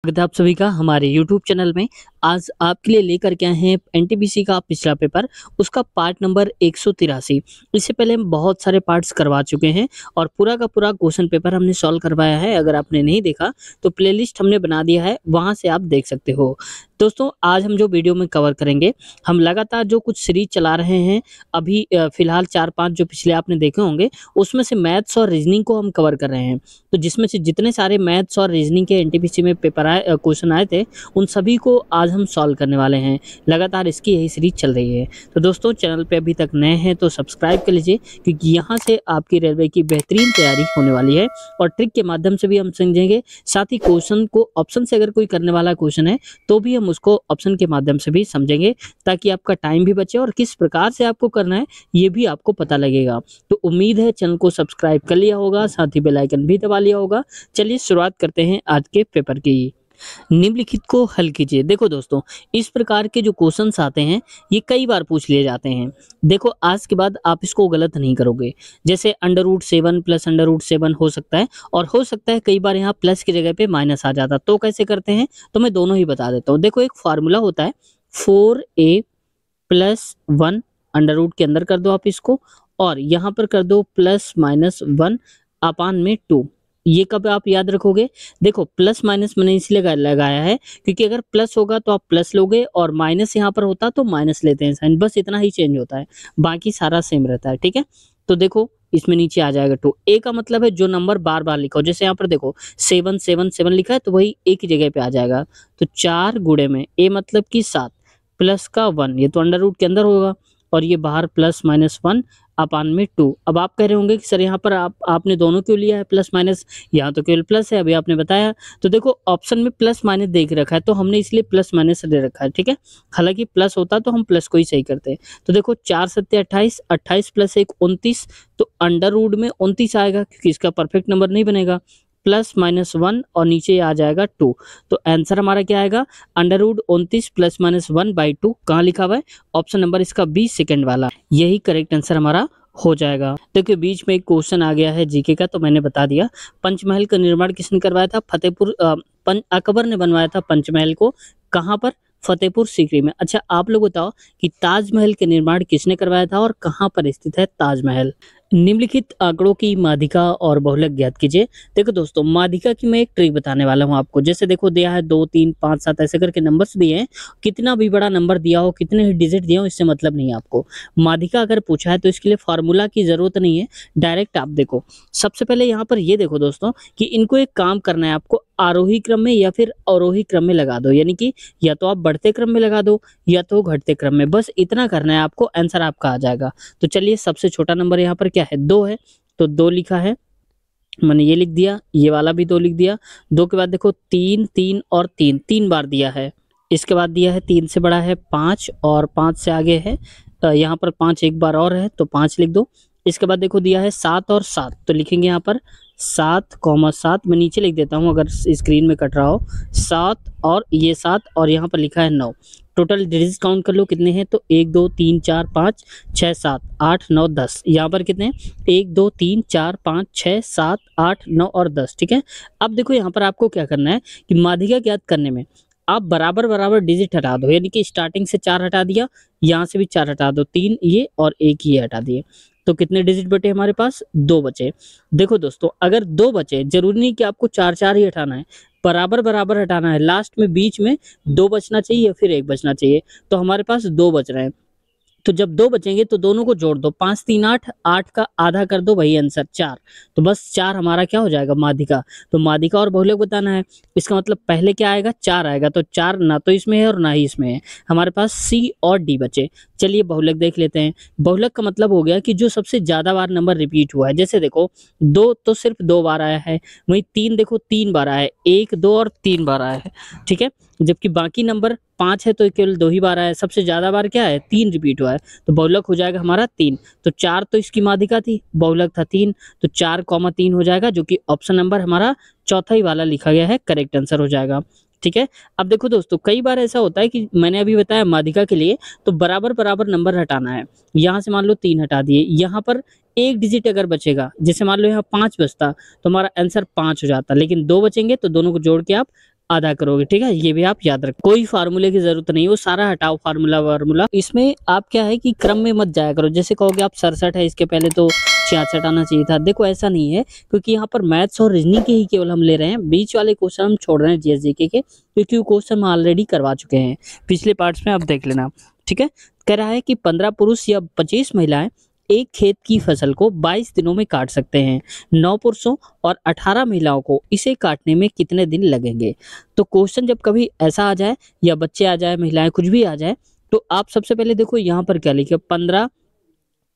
स्वागत है आप सभी का हमारे YouTube चैनल में। आज आपके लिए लेकर के आए हैं एनटीपीसी का पिछला पेपर, उसका पार्ट नंबर 183। इससे पहले हम बहुत सारे पार्ट्स करवा चुके हैं और पूरा का पूरा क्वेश्चन पेपर हमने सॉल्व करवाया है। अगर आपने नहीं देखा तो प्लेलिस्ट हमने बना दिया है, वहां से आप देख सकते हो। दोस्तों, आज हम जो वीडियो में कवर करेंगे, हम लगातार जो कुछ सीरीज चला रहे हैं अभी फिलहाल 4-5 जो पिछले आपने देखे होंगे, उसमें से मैथ्स और रीजनिंग को हम कवर कर रहे हैं। तो जिसमें से जितने सारे मैथ्स और रीजनिंग के एनटीपीसी में पेपर आए क्वेश्चन आए थे, उन सभी को आज हम सॉल्व करने वाले हैं। लगातार इसकी यही सीरीज चल रही है। तो दोस्तों, चैनल पे अभी तक नए हैं तो सब्सक्राइब कर लीजिए, क्योंकि यहाँ से आपकी रेलवे की बेहतरीन तैयारी होने वाली है और ट्रिक के माध्यम से भी हम समझेंगे। साथ ही क्वेश्चन को ऑप्शन से अगर कोई करने वाला क्वेश्चन है तो भी हम उसको ऑप्शन के माध्यम से भी समझेंगे, ताकि आपका टाइम भी बचे और किस प्रकार से आपको करना है ये भी आपको पता लगेगा। तो उम्मीद है चैनल को सब्सक्राइब कर लिया होगा, साथ ही बेल आइकन भी दबा लिया होगा। चलिए शुरुआत करते हैं आज के पेपर की। निम्नलिखित को हल कीजिए। देखो दोस्तों, इस प्रकार के जो क्वेश्चंस आते हैं ये कई बार पूछ लिए जाते हैं। देखो, आज के बाद आप इसको गलत नहीं करोगे। जैसे √7 प्लस √7 हो सकता है, और हो सकता है कई बार यहाँ प्लस की जगह पे माइनस आ जाता। तो कैसे करते हैं तो मैं दोनों ही बता देता हूँ। देखो, एक फार्मूला होता है 4a + 1 √ के अंदर कर दो आप इसको, और यहाँ पर कर दो +-1/2। ये कब आप याद रखोगे? देखो, प्लस माइनस मैंने इसलिए लगाया है क्योंकि अगर प्लस होगा तो आप प्लस लोगे और माइनस यहाँ पर होता तो माइनस लेते हैं साइन, बस इतना ही चेंज होता है, बाकी सारा सेम रहता है। ठीक है, तो देखो इसमें नीचे आ जाएगा 2। ए का मतलब है जो नंबर बार बार लिखा हो। जैसे यहाँ पर देखो 777 लिखा है तो वही एक ही जगह पे आ जाएगा। तो 4 गुणे में ए मतलब कि 7 प्लस का 1, ये तो √ के अंदर होगा, और ये बाहर +-1/2। अब आप कह रहे होंगे कि सर यहाँ पर आपने दोनों क्यों लिया है प्लस माइनस, यहाँ तो केवल प्लस है, अभी आपने बताया। तो देखो, ऑप्शन में प्लस माइनस देख रखा है तो हमने इसलिए प्लस माइनस दे रखा है। ठीक है, हालांकि प्लस होता तो हम प्लस को ही सही करते। तो देखो 4 × 7 = 28, 28 + 1 = 29, तो √ में 29 आएगा, क्योंकि इसका परफेक्ट नंबर नहीं बनेगा। +-1 और नीचे आ जाएगा 2। तो आंसर हमारा क्या आएगा? √29 +-1/2। कहाँ लिखा हुआ है? ऑप्शन नंबर इसका बी, सेकंड वाला, यही करेक्ट आंसर हमारा हो जाएगा। देखिए, बीच में एक क्वेश्चन आ गया है जीके का, तो मैंने बता दिया। पंचमहल का निर्माण किसने करवाया था? अकबर ने बनवाया था पंचमहल को। कहाँ पर? फतेहपुर सीकरी में। अच्छा, आप लोग बताओ कि ताजमहल के निर्माण किसने करवाया था और कहाँ पर स्थित है ताजमहल? निम्नलिखित आंकड़ों की माध्यिका और बहुलक ज्ञात कीजिए। देखो दोस्तों, माध्यिका की मैं एक ट्रिक बताने वाला हूँ आपको। जैसे देखो, दिया है 2, 3, 5, 7 ऐसे करके नंबर्स दिए हैं। कितना भी बड़ा नंबर दिया हो, कितने ही डिजिट दिया हो, इससे मतलब नहीं है आपको। माध्यिका अगर पूछा है तो इसके लिए फार्मूला की जरूरत नहीं है, डायरेक्ट आप देखो। सबसे पहले यहाँ पर ये देखो दोस्तों कि इनको एक काम करना है आपको, आरोही क्रम में या फिर अवरोही क्रम में लगा दो। यानी कि या तो आप बढ़ते क्रम में लगा दो या तो घटते क्रम में, बस इतना करना है आपको, आंसर आपका आ जाएगा। तो चलिए, सबसे छोटा नंबर यहाँ पर क्या है? 2 है, तो 2 लिखा है, मैंने ये लिख दिया। ये वाला भी 2 लिख दिया। 2 के बाद देखो 3, 3 और 3, 3 बार दिया है। इसके बाद दिया है 3 से बड़ा है 5, और 5 से आगे है यहाँ पर 5 एक बार और है, तो 5 लिख दो। इसके बाद देखो दिया है 7 और 7, तो लिखेंगे यहाँ पर 7,7। मैं नीचे लिख देता हूँ अगर स्क्रीन में कट रहा हो। 7 और ये 7, और यहाँ पर लिखा है 9। टोटल डिजिट काउंट कर लो कितने हैं, तो 1, 2, 3, 4, 5, 6, 7, 8, 9, 10। यहाँ पर कितने? 1, 2, 3, 4, 5, 6, 7, 8, 9 और 10। ठीक है, अब देखो यहाँ पर आपको क्या करना है कि माध्यिका ज्ञात करने में आप बराबर बराबर डिजिट हटा दो। यानी कि स्टार्टिंग से 4 हटा दिया, यहाँ से भी 4 हटा दो, 3 ये और 1 ये हटा दिए, तो कितने डिजिट बचे हमारे पास? 2 बचे। देखो दोस्तों, अगर 2 बचे, जरूरी नहीं कि आपको 4-4 ही हटाना है, बराबर बराबर हटाना है। लास्ट में बीच में 2 बचना चाहिए या फिर 1 बचना चाहिए। तो हमारे पास 2 बच रहे हैं, तो जब 2 बचेंगे तो दोनों को जोड़ दो। 5, 3, 8, 8 का आधा कर दो, वही आंसर 4। तो बस 4 हमारा क्या हो जाएगा? माध्यिका। तो माध्यिका और बहुलक बताना है। इसका मतलब पहले क्या आएगा? 4 आएगा। तो 4 ना तो इसमें है और ना ही इसमें है। हमारे पास सी और डी बचे। चलिए बहुलक देख लेते हैं। बहुलक का मतलब हो गया कि जो सबसे ज्यादा बार नंबर रिपीट हुआ है। जैसे देखो, 2 तो सिर्फ 2 बार आया है, वही 3 देखो 3 बार आया है, 1, 2 और 3 बार आया है। ठीक है, जबकि बाकी नंबर 5 है तो केवल 2 ही बार आया है। सबसे ज्यादा बार क्या है? 3 रिपीट हुआ है, तो बहुलक हो जाएगा हमारा 3। तो 4 तो इसकी माध्यिका थी, बहुलक था 3, तो 4,3 हो जाएगा, जो कि ऑप्शन नंबर हमारा चौथा ही वाला लिखा गया है, करेक्ट आंसर हो जाएगा। ठीक है, अब देखो दोस्तों, कई बार ऐसा होता है कि मैंने अभी बताया माध्यिका के लिए तो बराबर बराबर नंबर हटाना है। यहाँ से मान लो 3 हटा दिए, यहाँ पर एक डिजिट अगर बचेगा, जैसे मान लो यहाँ 5 बचता तो हमारा आंसर 5 हो जाता, लेकिन 2 बचेंगे तो दोनों को जोड़ के आप आधा करोगे, ठीक है। ये भी आप याद रख, कोई फार्मूले की जरूरत नहीं, वो सारा हटाओ फार्मूला वार्मूला। इसमें आप क्या है कि क्रम में मत जाया करो, जैसे कहोगे आप 67 है इसके पहले तो 66 आना चाहिए था। देखो ऐसा नहीं है, क्योंकि यहाँ पर मैथ्स और रीजनिंग के ही केवल हम ले रहे हैं, बीच वाले क्वेश्चन हम छोड़ रहे हैं जीएस जीके के, क्योंकि वो क्वेश्चन हम ऑलरेडी करवा चुके हैं पिछले पार्ट्स में, आप देख लेना, ठीक है। कह रहा है कि 15 पुरुष या 25 महिलाएं एक खेत की फसल को 22 दिनों में काट सकते हैं। 9 पुरुषों और 18 महिलाओं को इसे काटने में कितने दिन लगेंगे। तो क्वेश्चन जब कभी ऐसा आ जाए या बच्चे आ जाए, महिलाएं कुछ भी आ जाए, तो आप सबसे पहले देखो यहाँ पर क्या लिखे, 15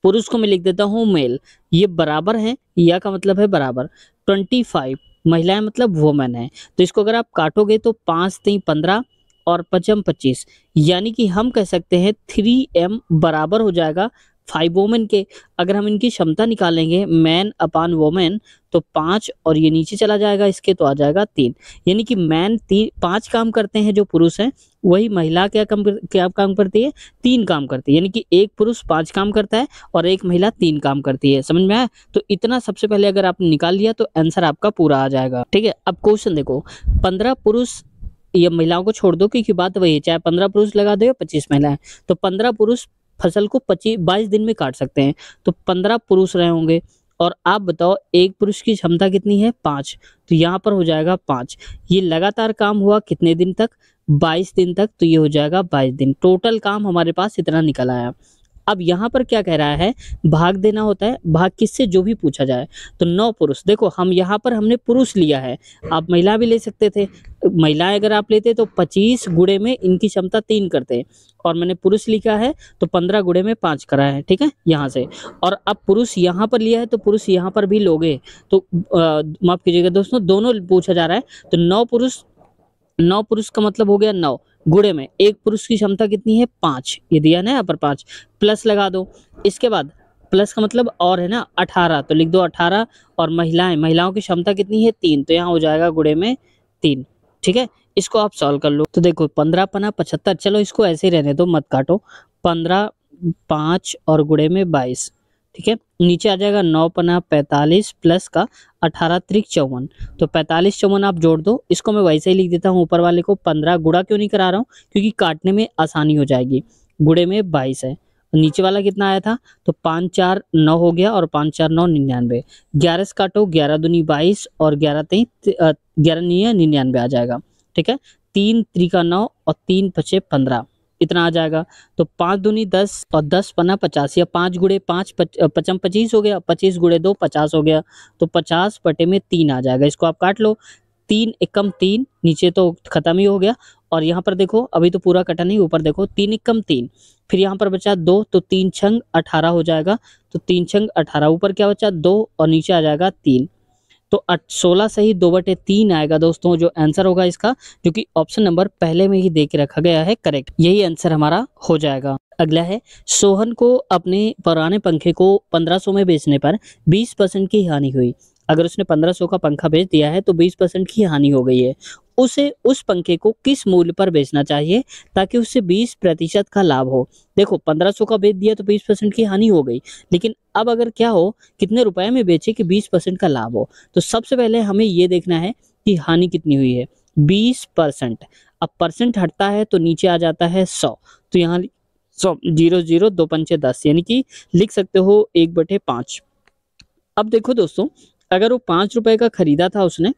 पुरुष को मैं लिख देता हूँ मेल, ये बराबर है, या का मतलब है बराबर, 25 महिलाएं मतलब वुमेन है। तो इसको अगर आप काटोगे तो 5 3 15 और 5 25, यानी कि हम कह सकते हैं 3m बराबर हो जाएगा 5 वोमेन के। अगर हम इनकी क्षमता निकालेंगे मैन अपॉन वोमेन, तो 5 और ये नीचे चला जाएगा इसके, तो आ जाएगा 3, यानी कि मैन 5 काम करते हैं जो पुरुष हैं, वही महिला क्या काम करती है, 3 काम करती है, यानी कि एक पुरुष 5 काम करता है और एक महिला 3 काम करती है। समझ में आया। तो इतना सबसे पहले अगर आपने निकाल लिया तो आंसर आपका पूरा आ जाएगा, ठीक है। अब क्वेश्चन देखो, 15 पुरुष या महिलाओं को छोड़ दो, क्योंकि बात वही है, चाहे 15 पुरुष लगा दो या 25 महिलाएं, तो 15 पुरुष फसल को 22 दिन में काट सकते हैं, तो 15 पुरुष रहे होंगे। और आप बताओ एक पुरुष की क्षमता कितनी है, 5, तो यहाँ पर हो जाएगा 5। ये लगातार काम हुआ कितने दिन तक, 22 दिन तक, तो ये हो जाएगा 22 दिन। टोटल काम हमारे पास इतना निकल आया। अब यहाँ पर क्या कह रहा है, भाग देना होता है, भाग किससे, जो भी पूछा जाए। तो 9 पुरुष, देखो हम यहाँ पर हमने पुरुष लिया है, आप महिला भी ले सकते थे। महिलाएं अगर आप लेते तो 25 गुणे में इनकी क्षमता 3 करते, और मैंने पुरुष लिखा है तो 15 गुणे में 5 करा है, ठीक है, यहाँ से। और अब पुरुष यहाँ पर लिया है तो पुरुष यहाँ पर भी लोगे, तो माफ कीजिएगा दोस्तों, दोनों पूछा जा रहा है। तो 9 पुरुष का मतलब हो गया 9 गुणे में एक पुरुष की क्षमता कितनी है, 5, ये दिया ना यहाँ पर 5, प्लस लगा दो। इसके बाद प्लस का मतलब और है ना 18, तो लिख दो 18, और महिलाओं की क्षमता कितनी है, 3, तो यहाँ हो जाएगा गुणे में 3, ठीक है। इसको आप सॉल्व कर लो। तो देखो 15 पना 75, चलो इसको ऐसे ही रहने दो, मत काटो, 15 5 और गुणे में 22, ठीक है। नीचे आ जाएगा 9 पना 45 प्लस का 18 त्रिक 54, तो 45 54 आप जोड़ दो। इसको मैं वैसे ही लिख देता हूँ ऊपर वाले को 15, गुणा क्यों नहीं करा रहा हूँ, क्योंकि काटने में आसानी हो जाएगी, गुणे में 22 है। नीचे वाला कितना आया था, तो 5 4 9 हो गया, और 5 4 9 99, 11 से काटो, 11 दूनी 22 और 11 3 11 99 आ जाएगा, ठीक है। 3 त्रिका 9 और 3 पचे 15, इतना आ जाएगा। तो 5 दूनी 10 और 10 पना 50, या 5 गुणे 5 पचम 25 हो गया, 25 गुणे 2 50 हो गया, तो 50 बटे में 3 आ जाएगा। इसको आप काट लो, 3 एकम 3, नीचे तो खत्म ही हो गया, और यहाँ पर देखो अभी तो पूरा कटा नहीं, ऊपर देखो 3 एकम 3, फिर यहाँ पर बचा 2, तो 3 छंग 18 हो जाएगा, तो 3 छंग 18, ऊपर क्या बचा 2 और नीचे आ जाएगा 3, तो 16 सही 2/3 आएगा दोस्तों, जो आंसर होगा इसका, जो कि ऑप्शन नंबर पहले में ही दे के रखा गया है, करेक्ट, यही आंसर हमारा हो जाएगा। अगला है, सोहन को अपने पुराने पंखे को 1500 में बेचने पर 20% की हानि हुई। अगर उसने 1500 का पंखा बेच दिया है तो 20% की हानि हो गई है। उसे उस पंखे को किस मूल्य पर बेचना चाहिए ताकि उससे 20% का लाभ हो। देखो 1500 का बेच दिया तो 20% की हानि हो गई, लेकिन अब अगर क्या हो, कितने रुपए में बेचे कि 20% का लाभ हो। तो सबसे पहले हमें ये देखना है कि हानि कितनी हुई है, 20%। अब परसेंट हटता है तो नीचे आ जाता है 100, तो यहाँ 100 0 0 2 पंचे 10, यानी कि लिख सकते हो 1/5। अब देखो दोस्तों, अगर वो 5 रुपए का खरीदा था उसने,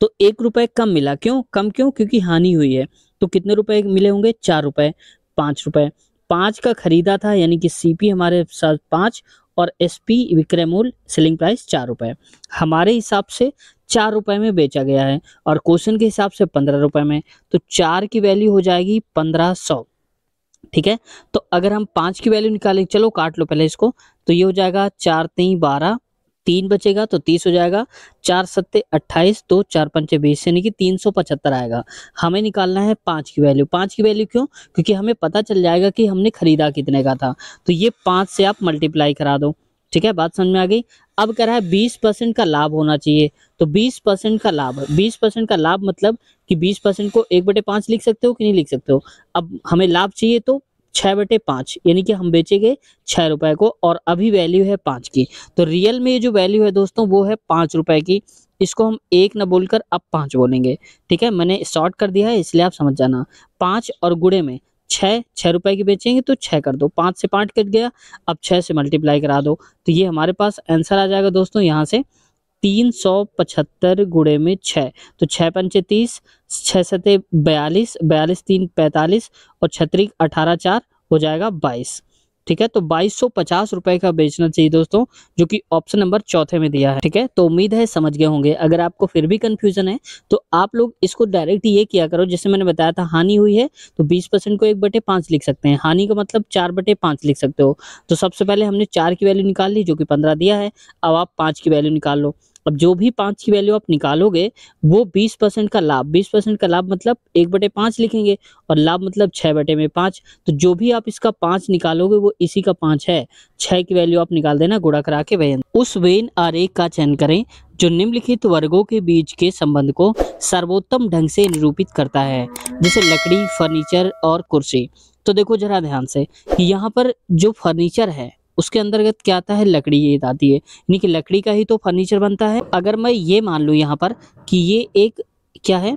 तो 1 रुपए कम मिला, क्यों कम, क्यों, क्योंकि हानि हुई है। तो कितने रुपए मिले होंगे, 4 रुपए, 5 रुपए, 5 का खरीदा था, यानी कि सीपी हमारे साथ 5 और एसपी विक्रय मूल्य सेलिंग प्राइस 4 रुपए, हमारे हिसाब से 4 रुपए में बेचा गया है, और क्वेश्चन के हिसाब से 15 रुपए में, तो 4 की वैल्यू हो जाएगी 1500, ठीक है। तो अगर हम 5 की वैल्यू निकालें, चलो काट लो पहले इसको, तो ये हो जाएगा 4 3 12, 3 बचेगा तो 30 हो जाएगा, 4 सत्ते 28, तो 4 पंचे 20, यानी कि 375 आएगा। हमें निकालना है 5 की वैल्यू। 5 की वैल्यू क्यों, क्योंकि हमें पता चल जाएगा कि हमने खरीदा कितने का था, तो ये 5 से आप मल्टीप्लाई करा दो, ठीक है, बात समझ में आ गई। अब कह रहा है 20% का लाभ होना चाहिए, तो 20% का लाभ, 20% का लाभ मतलब कि 20% को 1/5 लिख सकते हो कि नहीं लिख सकते हो। अब हमें लाभ चाहिए तो 6/5, यानी कि हम बेचेंगे 6 रुपए को, और अभी वैल्यू है 5 की, तो रियल में जो वैल्यू है दोस्तों वो है 5 रुपए की। इसको हम 1 ना बोलकर अब 5 बोलेंगे, ठीक है। मैंने शॉर्ट कर दिया है इसलिए आप समझ जाना। 5 और गुणे में 6, 6 रुपए की बेचेंगे तो 6 कर दो, 5 से 5 कट गया, अब 6 से मल्टीप्लाई करा दो। तो ये हमारे पास आंसर आ जाएगा दोस्तों यहाँ से 375 गुणे में 6, तो 6 पंचे 30, 6 सते 42, 42 3 45 और 6 18 4 हो जाएगा 22, ठीक है। तो 2250 रुपए का बेचना चाहिए दोस्तों, जो कि ऑप्शन नंबर चौथे में दिया है, ठीक है। तो उम्मीद है समझ गए होंगे। अगर आपको फिर भी कंफ्यूजन है तो आप लोग इसको डायरेक्ट ये किया करो, जैसे मैंने बताया था हानि हुई है तो 20% को 1/5 लिख सकते हैं, हानि का मतलब 4/5 लिख सकते हो। तो सबसे पहले हमने 4 की वैल्यू निकाल ली जो कि 15 दिया है, अब आप 5 की वैल्यू निकाल लो। अब जो भी 5 की वैल्यू आप निकालोगे वो 20% का लाभ, 20% का लाभ मतलब 1/5 लिखेंगे और लाभ मतलब 6/5। तो जो भी आप इसका 5 निकालोगे वो इसी का 5 है, 6 की वैल्यू आप निकाल देना गुणा करा के वेन। उस वेन आरेख का चयन करें जो निम्नलिखित वर्गों के बीच के संबंध को सर्वोत्तम ढंग से निरूपित करता है, जैसे लकड़ी, फर्नीचर और कुर्सी। तो देखो जरा ध्यान से, यहाँ पर जो फर्नीचर है उसके अंतर्गत क्या आता है, लकड़ी ये आती है, यानी कि लकड़ी का ही तो फर्नीचर बनता है। अगर मैं ये मान लूँ यहाँ पर कि ये एक क्या है,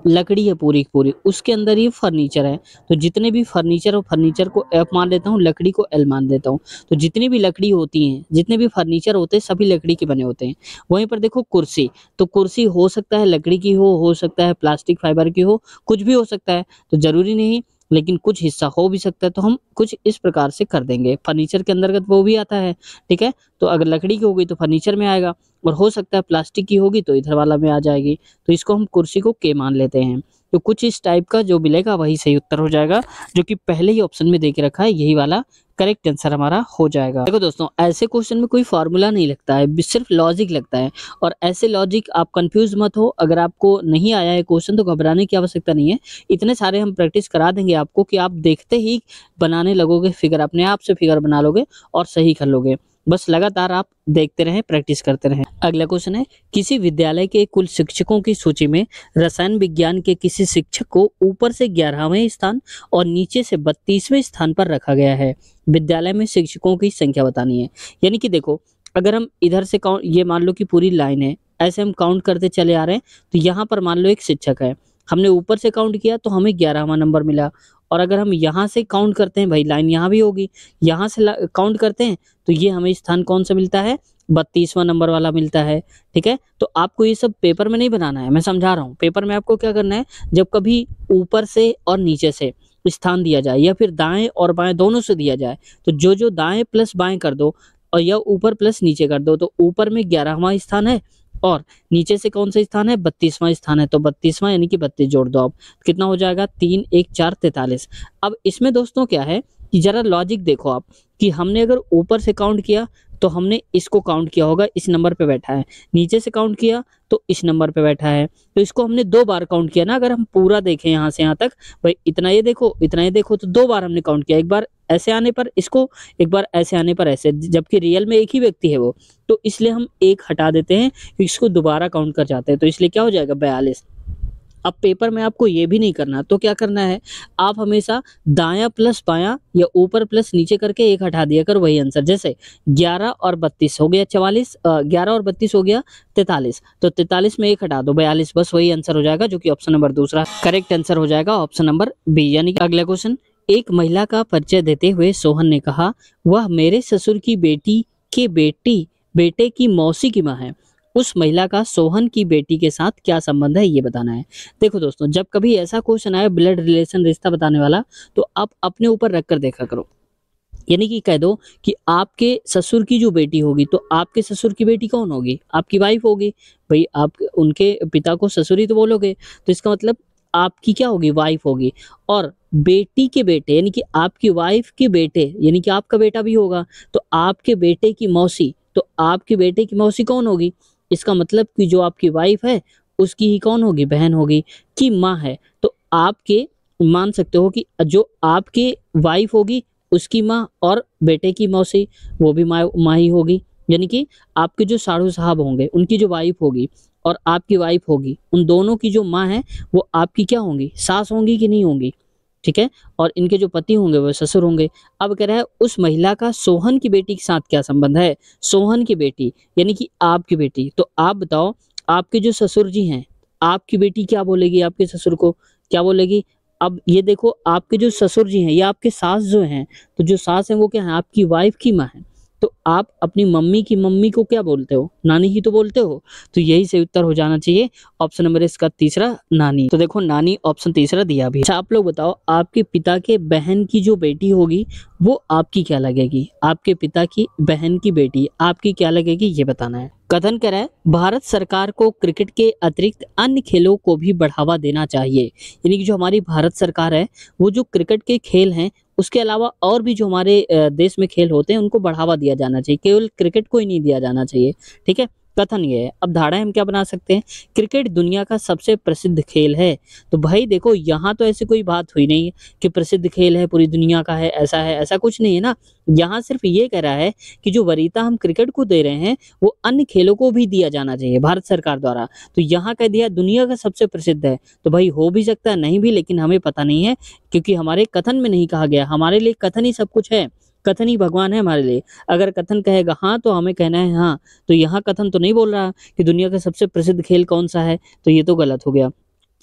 लकड़ी है पूरी की पूरी, उसके अंदर ये फर्नीचर है, तो जितने भी फर्नीचर और फर्नीचर को एफ मान लेता हूँ, लकड़ी को एल मान देता हूँ। तो जितनी भी लकड़ी होती हैं, जितने भी फर्नीचर होते हैं सभी लकड़ी के बने होते हैं। वहीं पर देखो कुर्सी, तो कुर्सी हो सकता है लकड़ी की हो सकता है प्लास्टिक फाइबर की हो, कुछ भी हो सकता है, तो जरूरी नहीं, लेकिन कुछ हिस्सा हो भी सकता है। तो हम कुछ इस प्रकार से कर देंगे, फर्नीचर के अंतर्गत वो भी आता है, ठीक है। तो अगर लकड़ी की होगी तो फर्नीचर में आएगा, और हो सकता है प्लास्टिक की होगी तो इधर वाला में आ जाएगी। तो इसको हम कुर्सी को के मान लेते हैं। तो कुछ इस टाइप का जो मिलेगा वही सही उत्तर हो जाएगा, जो कि पहले ही ऑप्शन में दे के रखा है, यही वाला करेक्ट आंसर हमारा हो जाएगा। देखो दोस्तों, ऐसे क्वेश्चन में कोई फार्मूला नहीं लगता है, सिर्फ लॉजिक लगता है, और ऐसे लॉजिक आप कंफ्यूज मत हो। अगर आपको नहीं आया है क्वेश्चन तो घबराने की आवश्यकता नहीं है, इतने सारे हम प्रैक्टिस करा देंगे आपको कि आप देखते ही बनाने लगोगे फिगर, अपने आप से फिगर बना लोगे और सही कर लोगे। बस लगातार आप देखते रहें, प्रैक्टिस करते रहें। अगला क्वेश्चन है, किसी विद्यालय के कुल शिक्षकों की सूची में रसायन विज्ञान के किसी शिक्षक को ऊपर से 11वें स्थान और नीचे से 32वें स्थान पर रखा गया है। विद्यालय में शिक्षकों की संख्या बतानी है। यानी कि देखो, अगर हम इधर से काउंट, ये मान लो कि पूरी लाइन है, ऐसे हम काउंट करते चले आ रहे हैं, तो यहाँ पर मान लो एक शिक्षक है, हमने ऊपर से काउंट किया तो हमें 11वां नंबर मिला। और अगर हम यहाँ से काउंट करते हैं, भाई लाइन यहाँ भी होगी, यहाँ से काउंट करते हैं तो ये हमें स्थान कौन सा मिलता है, 32वां नंबर वाला मिलता है, ठीक है। तो आपको ये सब पेपर में नहीं बनाना है, मैं समझा रहा हूँ। पेपर में आपको क्या करना है, जब कभी ऊपर से और नीचे से स्थान दिया जाए या फिर दाएं और बाएं दोनों से दिया जाए, तो जो दाएं प्लस बाएं कर दो और या ऊपर प्लस नीचे कर दो, तो ऊपर में 11वां स्थान है और नीचे से कौन सा स्थान है, 32वां स्थान है। तो 32वां यानी कि 32 जोड़ दो, आप कितना हो जाएगा, 3 1 4 43। अब इसमें दोस्तों क्या है कि जरा लॉजिक देखो आप, कि हमने अगर ऊपर से काउंट किया तो हमने इसको काउंट किया होगा, इस नंबर पे बैठा है, नीचे से काउंट किया तो इस नंबर पे बैठा है, तो इसको हमने 2 बार काउंट किया ना। अगर हम पूरा देखें यहाँ से यहाँ तक, भाई इतना ये देखो इतना ये देखो, तो 2 बार हमने काउंट किया, एक बार ऐसे आने पर इसको, एक बार ऐसे आने पर ऐसे, जबकि रियल में एक ही व्यक्ति है वो, तो इसलिए हम एक हटा देते हैं, इसको दोबारा काउंट कर जाते हैं, तो इसलिए क्या हो जाएगा, 42। अब पेपर में आपको ये भी नहीं करना, तो क्या करना है, आप हमेशा दायां प्लस बायां या ऊपर प्लस नीचे करके एक हटा दिया कर, वही आंसर। जैसे 11 और 32 हो गया 44, 11 और 32 हो गया 43, तो 43 में एक हटा दो 42, बस वही आंसर हो जाएगा, जो कि ऑप्शन नंबर दूसरा करेक्ट आंसर हो जाएगा, ऑप्शन नंबर बी। यानी कि अगला क्वेश्चन, एक महिला का परिचय देते हुए सोहन ने कहा, वह मेरे ससुर की बेटी के बेटे की मौसी की माँ है। उस महिला का सोहन की बेटी के साथ क्या संबंध है, ये बताना है। देखो दोस्तों, जब कभी ऐसा क्वेश्चन आए ब्लड रिलेशन, रिश्ता बताने वाला, तो आप अपने ऊपर रख कर देखा करो। यानी कि कह दो कि आपके ससुर की जो बेटी होगी, तो आपके ससुर की बेटी कौन होगी, आपकी वाइफ होगी। भाई आप उनके पिता को ससुर ही तो बोलोगे, तो इसका मतलब आपकी क्या होगी, वाइफ होगी। और बेटी के बेटे यानी कि आपकी वाइफ के बेटे, यानी कि आपका बेटा भी होगा, तो आपके बेटे की मौसी, तो आपके बेटे की मौसी कौन होगी, इसका मतलब कि जो आपकी वाइफ है उसकी ही कौन होगी, बहन होगी, की माँ है। तो आपके मान सकते हो कि जो आपके वाइफ होगी उसकी माँ, और बेटे की मौसी वो भी माँ ही होगी। यानी कि आपके जो साढ़ू साहब होंगे उनकी जो वाइफ होगी और आपकी वाइफ होगी, उन दोनों की जो माँ है वो आपकी क्या होंगी, सास होंगी कि नहीं होंगी, ठीक है। और इनके जो पति होंगे वो ससुर होंगे। अब कह रहा है उस महिला का सोहन की बेटी के साथ क्या संबंध है, सोहन की बेटी यानी कि आपकी बेटी। तो आप बताओ, आपके जो ससुर जी हैं, आपकी बेटी क्या बोलेगी आपके ससुर को, क्या बोलेगी? अब ये देखो आपके जो ससुर जी हैं या आपके सास जो हैं, तो जो सास हैं वो क्या है? आपकी वाइफ की माँ है। तो आप अपनी मम्मी की मम्मी को क्या बोलते हो? नानी ही तो बोलते हो। तो यही सही उत्तर हो जाना चाहिए। ऑप्शन नंबर इसका तीसरा नानी। तो देखो नानी ऑप्शन तीसरा दिया भी है। अच्छा आप लोग बताओ, आपके पिता के बहन की जो बेटी होगी वो आपकी क्या लगेगी? आपके पिता की बहन की बेटी आपकी क्या लगेगी, ये बताना है। कथन कह रहा है भारत सरकार को क्रिकेट के अतिरिक्त अन्य खेलों को भी बढ़ावा देना चाहिए। यानी कि जो हमारी भारत सरकार है वो जो क्रिकेट के खेल हैं उसके अलावा और भी जो हमारे देश में खेल होते हैं उनको बढ़ावा दिया जाना चाहिए, केवल क्रिकेट को ही नहीं दिया जाना चाहिए। ठीक है, कथन ये है। अब धारणा हम क्या बना सकते हैं? क्रिकेट दुनिया का सबसे प्रसिद्ध खेल है। तो भाई देखो यहाँ तो ऐसी कोई बात हुई नहीं है कि प्रसिद्ध खेल है पूरी दुनिया का है, ऐसा कुछ नहीं है ना। यहाँ सिर्फ ये कह रहा है कि जो वरीयता हम क्रिकेट को दे रहे हैं वो अन्य खेलों को भी दिया जाना चाहिए भारत सरकार द्वारा। तो यहाँ कह दिया दुनिया का सबसे प्रसिद्ध है, तो भाई हो भी सकता है नहीं भी, लेकिन हमें पता नहीं है क्योंकि हमारे कथन में नहीं कहा गया। हमारे लिए कथन ही सब कुछ है, कथन ही भगवान है हमारे लिए। अगर कथन कहेगा हाँ तो हमें कहना है हाँ। तो यहाँ कथन तो नहीं बोल रहा कि दुनिया का सबसे प्रसिद्ध खेल कौन सा है, तो ये तो गलत हो गया।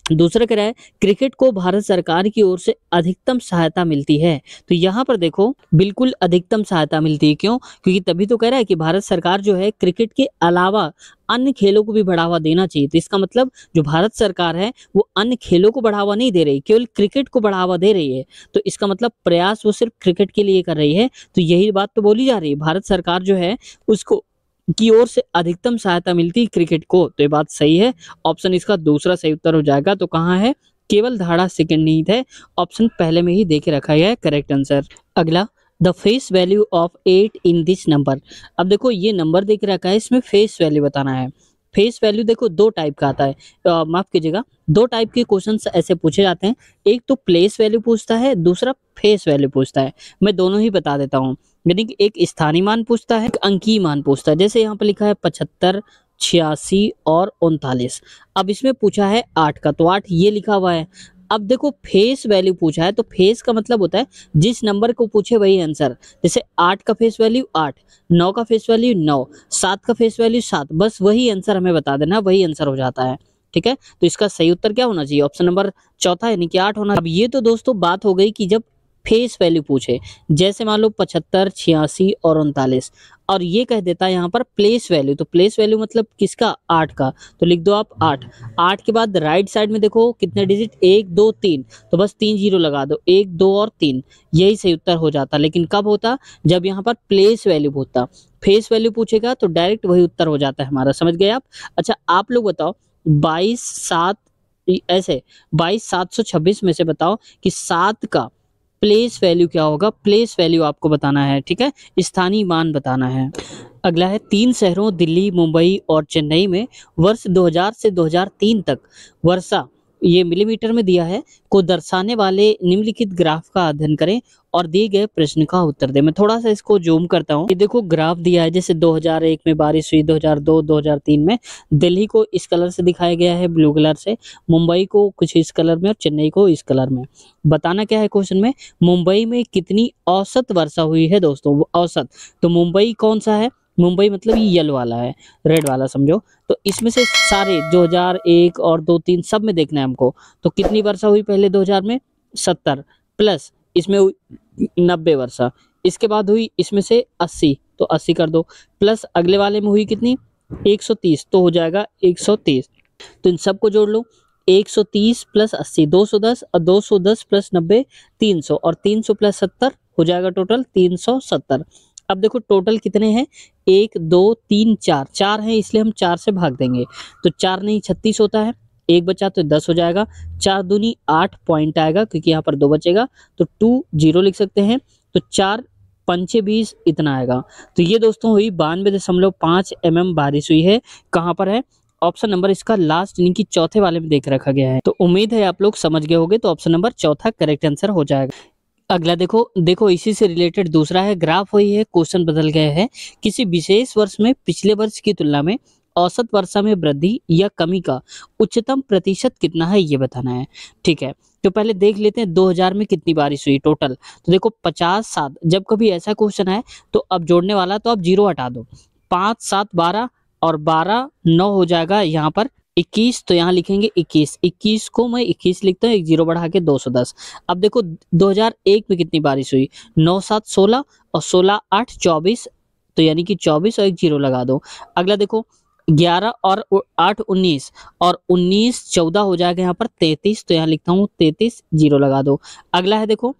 दूसरा कह रहा है क्रिकेट को भारत सरकार की ओर से अधिकतम सहायता मिलती है। तो यहाँ पर देखो बिल्कुल अधिकतम सहायता मिलती है। क्यों? क्योंकि तभी तो कह रहा है कि भारत सरकार जो है क्रिकेट के अलावा अन्य खेलों को भी बढ़ावा देना चाहिए। तो इसका मतलब जो भारत सरकार है वो अन्य खेलों को बढ़ावा नहीं दे रही, केवल क्रिकेट को बढ़ावा दे रही है। तो इसका मतलब प्रयास वो सिर्फ क्रिकेट के लिए कर रही है। तो यही बात तो बोली जा रही है, भारत सरकार जो है उसको की ओर से अधिकतम सहायता मिलती है क्रिकेट को। तो ये बात सही है। ऑप्शन इसका दूसरा सही उत्तर हो जाएगा। तो कहाँ है? केवल धारा सेकंड नहीं है, ऑप्शन पहले में ही देके रखा गया है करेक्ट आंसर। अगला, the face value of 8 in this number. अब देखो ये नंबर देख रखा है, इसमें फेस वैल्यू बताना है। फेस वैल्यू देखो दो टाइप का आता है, माफ कीजिएगा, दो टाइप के क्वेश्चंस ऐसे पूछे जाते हैं। एक तो प्लेस वैल्यू पूछता है, दूसरा फेस वैल्यू पूछता है। मैं दोनों ही बता देता हूँ। यानी कि एक स्थानीय मान पूछता है, एक अंकीय मान पूछता है। जैसे यहाँ पे लिखा है 75, 86 और 39। अब इसमें पूछा है 8 का, तो 8 ये लिखा हुआ है। अब देखो फेस वैल्यू पूछा है, तो फेस का मतलब होता है जिस नंबर को पूछे वही आंसर। जैसे 8 का फेस वैल्यू 8, 9 का फेस वैल्यू 9, 7 का फेस वैल्यू 7, बस वही आंसर हमें बता देना, वही आंसर हो जाता है। ठीक है, तो इसका सही उत्तर क्या होना चाहिए? ऑप्शन नंबर चौथा यानी कि 8 होना। अब ये तो दोस्तों बात हो गई कि जब फेस वैल्यू पूछे, जैसे मान लो 75, 86 और 39, और ये कह देता है यहाँ पर प्लेस वैल्यू। तो प्लेस वैल्यू मतलब किसका? 8 का। तो लिख दो आप 8। 8 के बाद राइट साइड में देखो कितने डिजिट, 1 2 3, तो बस 3 जीरो लगा दो, 1 2 और 3, यही सही उत्तर हो जाता। लेकिन कब होता? जब यहाँ पर प्लेस वैल्यू होता। फेस वैल्यू पूछेगा तो डायरेक्ट वही उत्तर हो जाता है हमारा। समझ गए आप? अच्छा आप लोग बताओ 22 726 में से बताओ कि 7 का प्लेस वैल्यू क्या होगा? प्लेस वैल्यू आपको बताना है। ठीक है, स्थानीय मान बताना है। अगला है 3 शहरों दिल्ली, मुंबई और चेन्नई में वर्ष 2000 से 2003 तक वर्षा, ये मिलीमीटर में दिया है, को दर्शाने वाले निम्नलिखित ग्राफ का अध्ययन करें और दिए गए प्रश्न का उत्तर दें। मैं थोड़ा सा इसको जूम करता हूँ। ये देखो ग्राफ दिया है, जैसे 2001 में बारिश हुई, 2002 2003 में दिल्ली को इस कलर से दिखाया गया है, ब्लू कलर से, मुंबई को कुछ इस कलर में और चेन्नई को इस कलर में। बताना क्या है क्वेश्चन में? मुंबई में कितनी औसत वर्षा हुई है दोस्तों, वो औसत। तो मुंबई कौन सा है? मुंबई मतलब ये येलो वाला है, रेड वाला समझो। तो इसमें से सारे 2001 और 2 3 सब में देखना है हमको। तो कितनी वर्षा हुई पहले 2000 में? 70, प्लस इसमें 90 वर्षा, इसके बाद हुई इसमें से 80, तो 80 कर दो, प्लस अगले वाले में हुई कितनी? 130, तो हो जाएगा 130। तो इन सबको जोड़ लो, 130 प्लस 80 210, और 210 प्लस 90 300, और 300 प्लस 70 हो जाएगा टोटल 370। अब देखो टोटल कितने हैं? 1 2 3 4, 4 है इसलिए हम 4 से भाग देंगे। तो 4 नहीं 36 होता है, एक बचा तो 10 हो जाएगा, 4 दूनी 8 पॉइंट आएगा क्योंकि यहाँ पर 2 बचेगा, तो 2 0 लिख सकते हैं। तो 4 पंचे 20 इतना आएगा। तो ये दोस्तों हुई 92.5 mm बारिश हुई है। कहाँ पर है? ऑप्शन नंबर इसका लास्ट यानी कि चौथे वाले में देख रखा गया है। तो उम्मीद है आप लोग समझ गए होंगे। तो ऑप्शन नंबर चौथा करेक्ट आंसर हो जाएगा। अगला देखो इसी से रिलेटेड दूसरा है, ग्राफ वही है, क्वेश्चन बदल गए हैं। किसी विशेष वर्ष में पिछले वर्ष की तुलना में औसत वर्षा में वृद्धि या कमी का उच्चतम प्रतिशत कितना है, ये बताना है। ठीक है, तो पहले देख लेते हैं 2000 में कितनी बारिश हुई टोटल। तो देखो 50 7, जब कभी ऐसा क्वेश्चन है तो अब जोड़ने वाला तो अब 0 हटा दो, 5 7 12 और 12 9 हो जाएगा यहाँ पर 21, तो यहाँ लिखेंगे 21। 21 को मैं 21 लिखता हूँ, एक जीरो बढ़ा के 210। अब देखो 2001 में कितनी बारिश हुई, 9 7 16 और 16 8 24, तो यानी कि 24 और एक जीरो लगा दो। अगला देखो 11 और 8 19 और 19 14 हो जाएगा यहाँ पर 33, तो यहाँ लिखता हूँ 33, जीरो लगा दो। अगला है देखो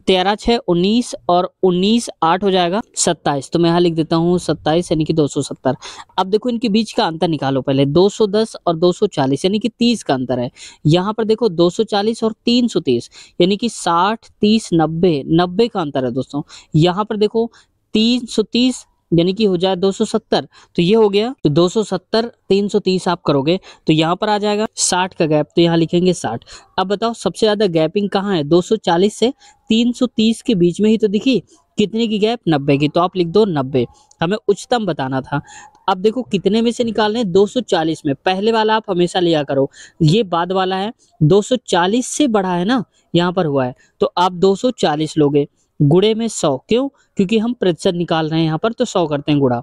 13 6 19 और 19 8 हो जाएगा 27, तो मैं यहाँ लिख देता हूँ 27 यानी कि 270। अब देखो इनके बीच का अंतर निकालो पहले, 210 और 240 यानी कि 30 का अंतर है। यहाँ पर देखो 240 और 330 यानी कि 60 30 90 90 का अंतर है दोस्तों। यहाँ पर देखो 330 यानी कि हो जाए 270, तो ये हो गया, तो 270 330 आप करोगे तो यहाँ पर आ जाएगा 60 का गैप, तो यहाँ लिखेंगे 60। अब बताओ सबसे ज्यादा गैपिंग कहाँ है, 240 से 330 के बीच में ही तो दिखी, कितने की गैप, 90 की, तो आप लिख दो 90। हमें उच्चतम बताना था। अब देखो कितने में से निकालने हैं, 240 में, पहले वाला आप हमेशा लिया करो, ये बाद वाला है 240 से बढ़ा है ना, यहाँ पर हुआ है, तो आप 240 लोगे, गुणे में 100, क्यों, क्योंकि हम प्रतिशत निकाल रहे हैं यहाँ पर, तो 100 करते हैं गुणा,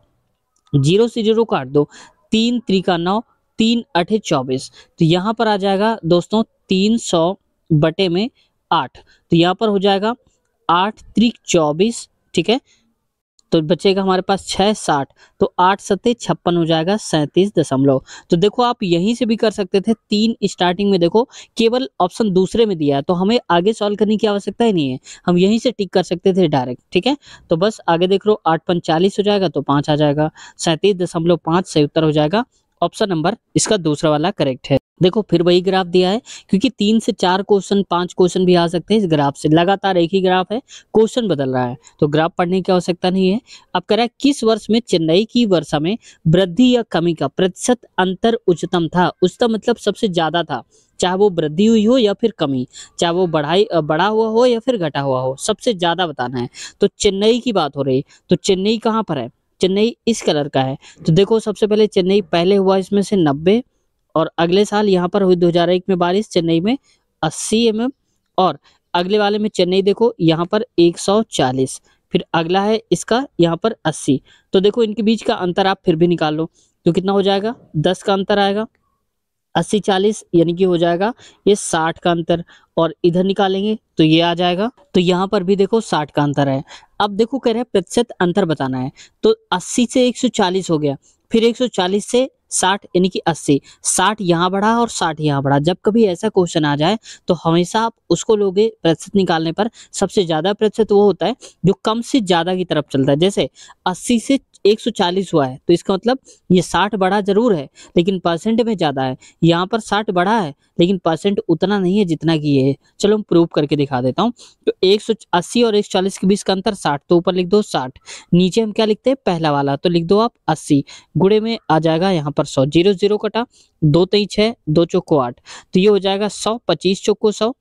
जीरो से जीरो काट दो, 3 त्रिका 9 3 8 24, तो यहाँ पर आ जाएगा दोस्तों 300 बटे में 8, तो यहाँ पर हो जाएगा 8 त्रिक 24, ठीक है, तो बचेगा हमारे पास 6 60, तो 8 सत्ते 56 हो जाएगा 37 दशमलव। तो देखो आप यहीं से भी कर सकते थे, 3 स्टार्टिंग में देखो केवल ऑप्शन दूसरे में दिया है, तो हमें आगे सॉल्व करने की आवश्यकता ही नहीं है, हम यहीं से टिक कर सकते थे डायरेक्ट, ठीक है। तो बस आगे देख लो, 8 5 40 हो जाएगा, तो 5 आ जाएगा, 37.5 सही उत्तर हो जाएगा। ऑप्शन नंबर इसका दूसरा वाला करेक्ट है। देखो फिर वही ग्राफ दिया है, क्योंकि 3 से 4 क्वेश्चन 5 क्वेश्चन भी आ सकते हैं इस ग्राफ से, लगातार एक ही ग्राफ है, क्वेश्चन बदल रहा है, तो ग्राफ पढ़ने की आवश्यकता नहीं है। अब कह रहा है किस वर्ष में चेन्नई की वर्षा में वृद्धि या कमी का प्रतिशत अंतर उच्चतम था। उच्चतम मतलब सबसे ज्यादा था, चाहे वो वृद्धि हुई हो या फिर कमी, चाहे वो बढ़ा हुआ हो या फिर घटा हुआ हो, सबसे ज्यादा बताना है। तो चेन्नई की बात हो रही, तो चेन्नई कहाँ पर है, चेन्नई इस कलर का है, तो देखो सबसे पहले चेन्नई पहले हुआ इसमें से 90, और अगले साल यहाँ पर हुई 2001 में बारिश चेन्नई में 80 mm, और अगले वाले में चेन्नई देखो यहाँ पर 140, फिर अगला है इसका यहाँ पर 80, तो देखो इनके बीच का अंतर आप फिर भी निकाल लो, तो कितना हो जाएगा, 10 का अंतर आएगा, 80 40 यानी कि हो जाएगा ये 60 का अंतर, और इधर निकालेंगे तो ये आ जाएगा, तो यहाँ पर भी देखो 60 का अंतर है। अब देखो कह रहे हैं प्रतिशत अंतर बताना है, तो 80 से 140 हो गया, फिर 140 से 60 यानी कि 80, 60 यहाँ बढ़ा और 60 यहाँ बढ़ा। जब कभी ऐसा क्वेश्चन आ जाए तो हमेशा आप उसको लोगे प्रतिशत निकालने पर, सबसे ज्यादा प्रतिशत वो होता है जो कम से ज्यादा की तरफ चलता है। जैसे 80 से 140 हुआ है, तो इसका मतलब ये 60 बढ़ा जरूर है लेकिन परसेंट में ज्यादा है, यहाँ पर 60 बढ़ा है लेकिन परसेंट उतना नहीं है जितना कि ये है। चलो हम प्रूव करके दिखा देता हूँ। तो 180 और 140 के बीच का अंतर 60, तो ऊपर लिख दो 60, नीचे हम क्या लिखते हैं पहला वाला, तो लिख दो आप 80, गुणे में आ जाएगा यहाँ पर 100, 0 0 कटा, 2 3 6 2 चौको 8, तो ये हो जाएगा 100, 25 चौको 100,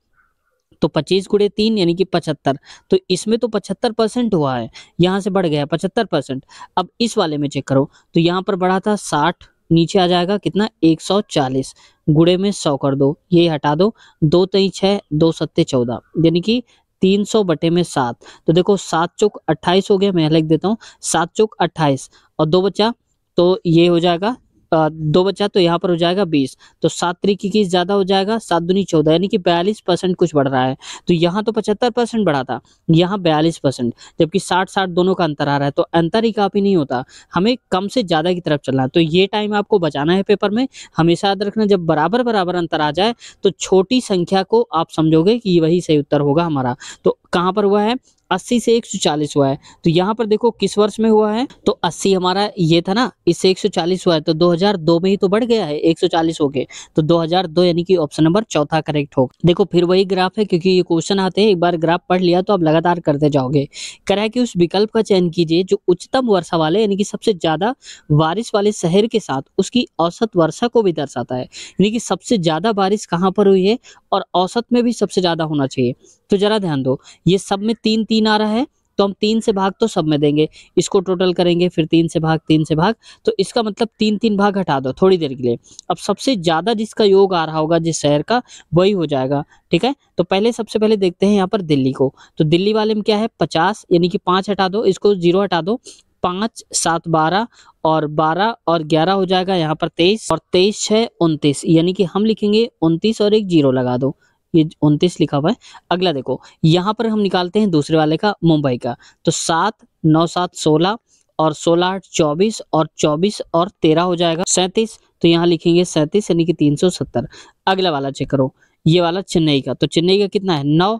तो 25 गुणे 3 यानी कि 75, तो इसमें तो 75% हुआ है, यहाँ से बढ़ गया 75%। अब इस वाले में चेक करो, तो यहाँ पर बढ़ा था 60, नीचे आ जाएगा कितना 140, गुणे में 100 कर दो, ये हटा दो, 2 3 6 2 सत्ते 14 यानी कि 300 बटे में 7, तो देखो 7 चौक 28 हो गया, मैं लिख देता हूँ 7 चौक 28, और 2 बचा तो ये हो जाएगा 2 बचा तो यहाँ पर हो जाएगा 20, तो 7 त्रिक 21 ज्यादा हो जाएगा, 7 दूनी 14 यानी कि 42% कुछ बढ़ रहा है। तो यहाँ तो 75% बढ़ा था, यहाँ 42%, जबकि 60 60 दोनों का अंतर आ रहा है, तो अंतर ही काफी नहीं होता, हमें कम से ज्यादा की तरफ चलना है। तो ये टाइम आपको बचाना है पेपर में, हमेशा याद रखना जब बराबर बराबर अंतर आ जाए तो छोटी संख्या को आप समझोगे कि वही सही उत्तर होगा हमारा। तो कहाँ पर हुआ है, 80 से 140 हुआ है, तो यहाँ पर देखो किस वर्ष में हुआ है, तो 80 हमारा ये था ना, इससे 140 हुआ है, तो 2002 में ही तो बढ़ गया है 140 हो गए, तो 2002 यानी कि ऑप्शन नंबर चौथा करेक्ट होगा। देखो फिर वही ग्राफ है, क्योंकि ये क्वेश्चन आते हैं, एक बार ग्राफ पढ़ लिया तो आप लगातार करते जाओगे। कह रहा है कि उस विकल्प का चयन कीजिए जो उच्चतम वर्षा वाले यानी कि सबसे ज्यादा बारिश वाले शहर के साथ उसकी औसत वर्षा को भी दर्शाता है, यानी कि सबसे ज्यादा बारिश कहाँ पर हुई है और औसत में भी सबसे ज्यादा होना चाहिए। तो जरा ध्यान दो, ये सब में 3 3 आ रहा है, तो हम 3 से भाग तो सब में देंगे, इसको टोटल करेंगे, फिर 3 से भाग 3 से भाग, तो इसका मतलब 3 3 भाग हटा दो थोड़ी देर के लिए। अब सबसे ज्यादा जिसका योग आ रहा होगा जिस शहर का, वही हो जाएगा, ठीक है। तो पहले सबसे पहले देखते हैं यहाँ पर दिल्ली को, तो दिल्ली वाले में क्या है 50, यानी कि 5 हटा दो, इसको 0 हटा दो, 5 7 12 और 12 और 11 हो जाएगा यहाँ पर 23 और 23 6 29, यानी कि हम लिखेंगे 29 और एक जीरो लगा दो, ये 29 लिखा हुआ है। अगला देखो यहाँ पर हम निकालते हैं दूसरे वाले का, मुंबई का, तो 7 9 7 16 और 16 8 24 और 24 और 13 हो जाएगा 37, तो यहाँ लिखेंगे 37 यानी कि 370। अगला वाला चेक करो, ये वाला चेन्नई का, तो चेन्नई का कितना है 9,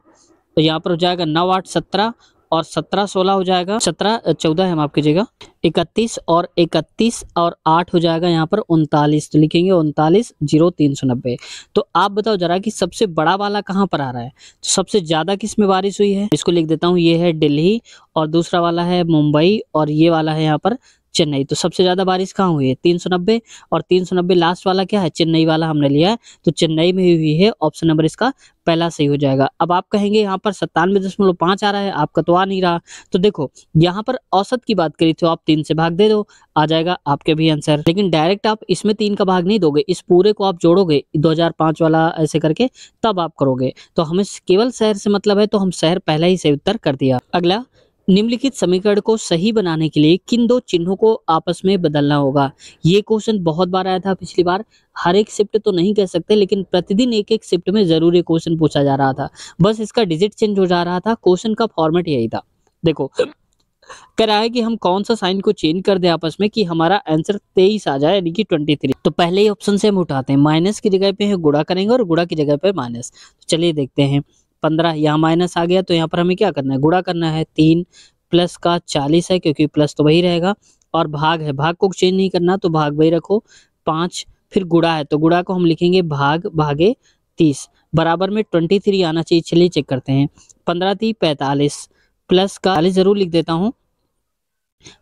तो यहाँ पर हो जाएगा 9 8 17 और 17 16 हो जाएगा, 17 14 है माफ कीजिएगा, 31 और 31 और 8 हो जाएगा यहाँ पर 39, तो लिखेंगे 39 0 390। तो आप बताओ जरा कि सबसे बड़ा वाला कहाँ पर आ रहा है, तो सबसे ज्यादा किस में बारिश हुई है, इसको लिख देता हूँ, ये है दिल्ली और दूसरा वाला है मुंबई और ये वाला है यहाँ पर चेन्नई। तो सबसे ज्यादा बारिश कहाँ हुई है 390, और 390 लास्ट वाला क्या है, चेन्नई वाला हमने लिया है, तो चेन्नई में हुई है। ऑप्शन नंबर इसका पहला सही हो जाएगा। अब आप कहेंगे यहाँ पर 97.5 आ रहा है, आपका तो आ नहीं रहा, तो देखो यहाँ पर औसत की बात करी तो आप 3 से भाग दे दो, आ जाएगा आपके भी आंसर। लेकिन डायरेक्ट आप इसमें 3 का भाग नहीं दोगे, इस पूरे को आप जोड़ोगे 2005 वाला ऐसे करके, तब आप करोगे। तो हमें केवल शहर से मतलब है, तो हम शहर पहला ही सही उत्तर कर दिया। अगला, निम्नलिखित समीकरण को सही बनाने के लिए किन दो चिन्हों को आपस में बदलना होगा। ये क्वेश्चन बहुत बार आया था पिछली बार, हर एक शिफ्ट तो नहीं कह सकते, लेकिन प्रतिदिन एक एक शिफ्ट में जरूर ये क्वेश्चन पूछा जा रहा था, बस इसका डिजिट चेंज हो जा रहा था, क्वेश्चन का फॉर्मेट यही था। देखो कह रहा है कि हम कौन सा साइन को चेंज कर दें आपस में कि हमारा आंसर 23 आ जाए, यानी कि 23। तो पहले ही ऑप्शन से हम उठाते हैं, माइनस की जगह पे है गुणा करेंगे और गुणा की जगह पे माइनस। तो चलिए देखते हैं, 15 यहाँ माइनस आ गया, तो यहाँ पर हमें क्या करना है, गुणा करना है। 3 प्लस का 40 है, क्योंकि प्लस तो वही रहेगा, और भाग है, भाग को चेंज नहीं करना, तो भाग वही रखो। 5 फिर गुणा है, तो गुणा को हम लिखेंगे भाग भागे 30, बराबर में 23 आना चाहिए। चलिए चेक करते हैं, 15 3 45 प्लस का 40 जरूर लिख देता हूँ,